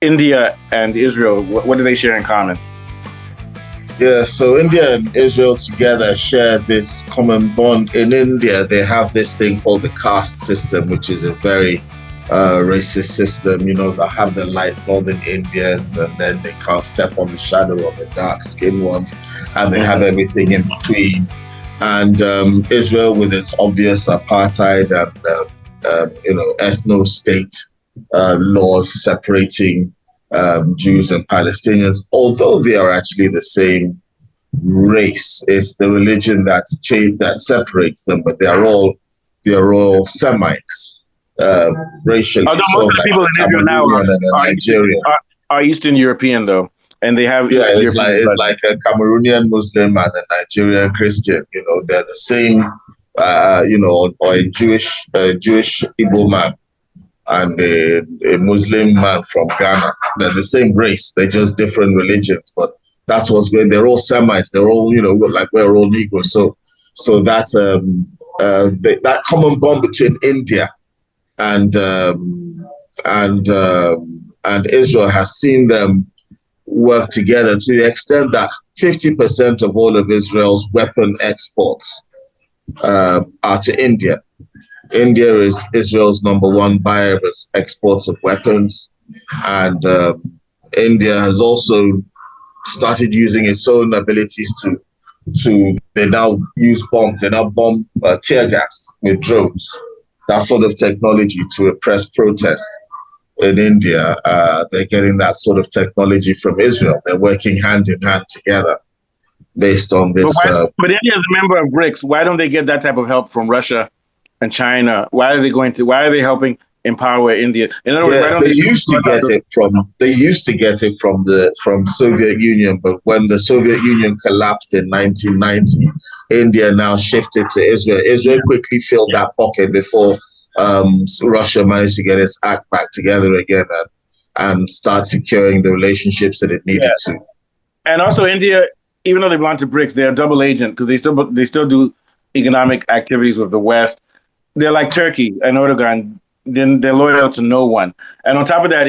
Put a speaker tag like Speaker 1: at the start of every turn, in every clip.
Speaker 1: India and Israel, what do they share in common?
Speaker 2: Yeah, so India and Israel together share this common bond. In India, they have this thing called the caste system, which is a very racist system. They have the light northern Indians, and then they can't step on the shadow of the dark skinned ones, and they have everything in between. And Israel, with its obvious apartheid and ethno state laws separating Jews and Palestinians, although they are actually the same race. It's the religion that separates them, but they are all Semites, racially.
Speaker 1: Although
Speaker 2: So
Speaker 1: most of the
Speaker 2: like
Speaker 1: people
Speaker 2: a
Speaker 1: in Israel now
Speaker 2: Cameroonian and a Nigerian.
Speaker 1: are Eastern European though, and they have
Speaker 2: Yeah,
Speaker 1: European
Speaker 2: it's
Speaker 1: blood.
Speaker 2: like a Cameroonian Muslim and a Nigerian Christian. They're the same. Or a Jewish Igbo man and a Muslim man from Ghana. They're the same race. They're just different religions. But that's what's going. They're all Semites. They're all, like we're all Negroes. So that common bond between India and Israel has seen them work together to the extent that 50% of all of Israel's weapon exports are to India. India is Israel's number one buyer of its exports of weapons, and India has also started using its own abilities to. They now use bombs. They now bomb tear gas with drones. That sort of technology to repress protest in India. They're getting that sort of technology from Israel. They're working hand in hand together based on this.
Speaker 1: But India is a member of BRICS. Why don't they get that type of help from Russia and China? Why are they helping empower India? In other words, why don't
Speaker 2: they used to get it from Soviet Union, but when the Soviet Union collapsed in 1990, India now shifted to Israel. Israel quickly filled that pocket before Russia managed to get its act back together again and start securing the relationships that it needed to.
Speaker 1: And also India, even though they belong to BRICS, they're a double agent because they still do economic activities with the West. They're like Turkey and Erdogan. Then they're loyal to no one. And on top of that,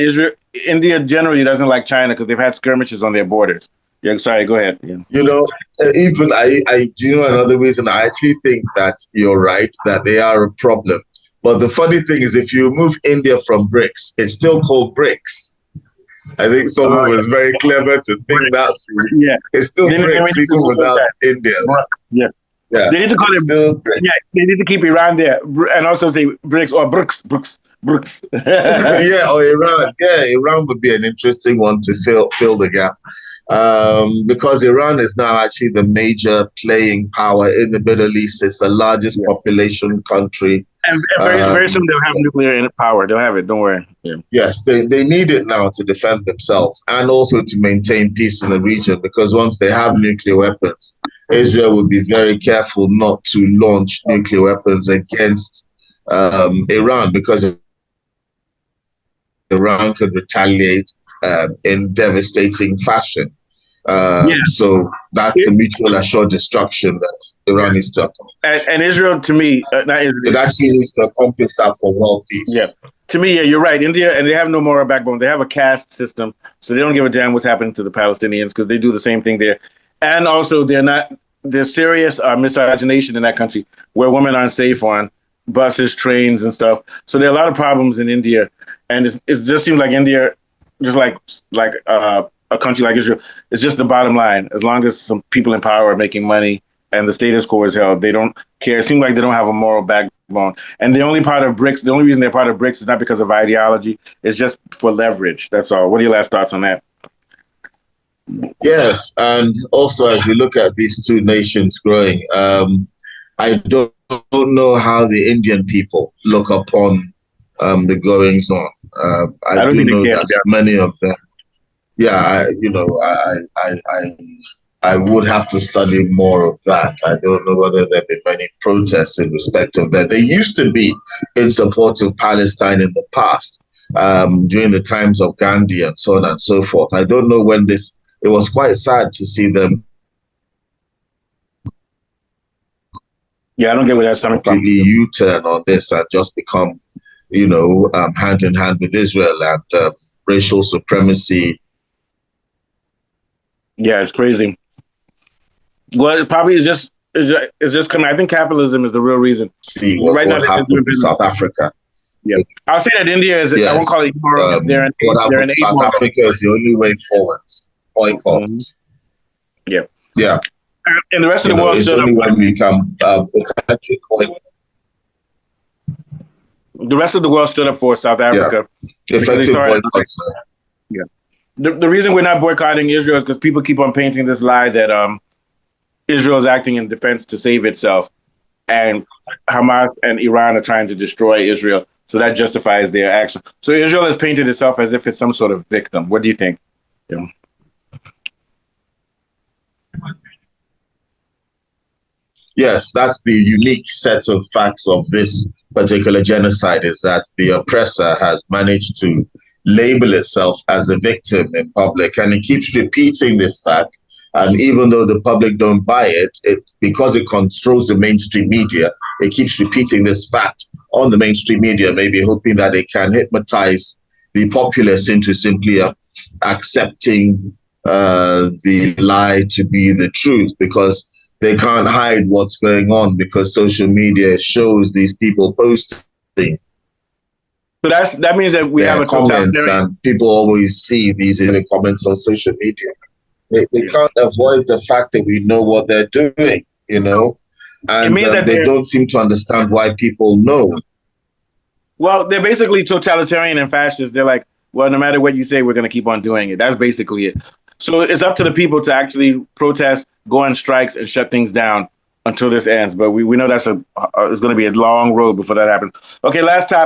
Speaker 1: India generally doesn't like China because they've had skirmishes on their borders. Yeah, sorry, go ahead. Yeah.
Speaker 2: Even I do another reason. I actually think that you're right, that they are a problem. But the funny thing is, if you remove India from BRICS, it's still called BRICS. I think someone was very clever to think that through.
Speaker 1: Yeah.
Speaker 2: It's still BRICS, even without India.
Speaker 1: Yeah.
Speaker 2: Yeah,
Speaker 1: they need to call it BRICS. Yeah, they need to keep Iran there and also say BRICS or BRICS.
Speaker 2: Yeah, or Iran. Yeah, Iran would be an interesting one to fill the gap. Because Iran is now actually the major playing power in the Middle East. It's the largest population country.
Speaker 1: And very soon they'll have nuclear power. They'll have it. Don't worry. Yeah.
Speaker 2: Yes, they need it now to defend themselves and also to maintain peace in the region, because once they have nuclear weapons, Israel would be very careful not to launch nuclear weapons against Iran, because Iran could retaliate in devastating fashion. So that's the mutual assured destruction that Iran needs to accomplish.
Speaker 1: And Israel, to me,
Speaker 2: it actually needs to accomplish that for world peace.
Speaker 1: Yeah. To me, you're right. India, and they have no moral backbone. They have a caste system, so they don't give a damn what's happening to the Palestinians because they do the same thing there. And also, there's serious miscegenation in that country where women aren't safe on buses, trains, and stuff. So there are a lot of problems in India, and it just seems like India, just like a country like Israel, it's just the bottom line. As long as some people in power are making money and the status quo is held, they don't care. It seems like they don't have a moral backbone. And the only reason they're part of BRICS is not because of ideology. It's just for leverage. That's all. What are your last thoughts on that?
Speaker 2: Yes, and also as we look at these two nations growing, I don't know how the Indian people look upon the goings on. I do know that many of them. Yeah, I would have to study more of that. I don't know whether there have been many protests in respect of that. They used to be in support of Palestine in the past, during the times of Gandhi and so on and so forth. I don't know when it was quite sad to see them.
Speaker 1: Yeah, I don't get where that's coming from.
Speaker 2: U-turn on this and just become, hand in hand with Israel. And racial supremacy.
Speaker 1: Yeah, it's crazy. Well, it probably is just it's just coming. I think capitalism is the real reason.
Speaker 2: See what happened in South Africa.
Speaker 1: Yeah, I'll say that India is. Yes. I won't call it Europe.
Speaker 2: What happened in South Africa is the only way forward. Boycotts.
Speaker 1: Yeah.
Speaker 2: Yeah.
Speaker 1: And the rest of the world.
Speaker 2: It's only when we can.
Speaker 1: The rest of the world stood up for South Africa.
Speaker 2: Yeah. Effective boycotts.
Speaker 1: Yeah. The reason we're not boycotting Israel is because people keep on painting this lie that Israel is acting in defense to save itself, and Hamas and Iran are trying to destroy Israel. So that justifies their action. So Israel has painted itself as if it's some sort of victim. What do you think? Yeah.
Speaker 2: Yes, that's the unique set of facts of this particular genocide, is that the oppressor has managed to label itself as a victim in public, and it keeps repeating this fact. And even though the public don't buy it, because it controls the mainstream media, it keeps repeating this fact on the mainstream media, maybe hoping that it can hypnotize the populace into simply accepting the lie to be the truth, because they can't hide what's going on, because social media shows these people posting.
Speaker 1: So that means that we have a
Speaker 2: comments, and people always see these in the comments on social media. They can't avoid the fact that we know what they're doing, and they don't seem to understand why people know.
Speaker 1: Well, they're basically totalitarian and fascist. They're like, well, no matter what you say, we're going to keep on doing it. That's basically it. So it's up to the people to actually protest, go on strikes, and shut things down until this ends. But we know it's going to be a long road before that happens. Okay, last topic.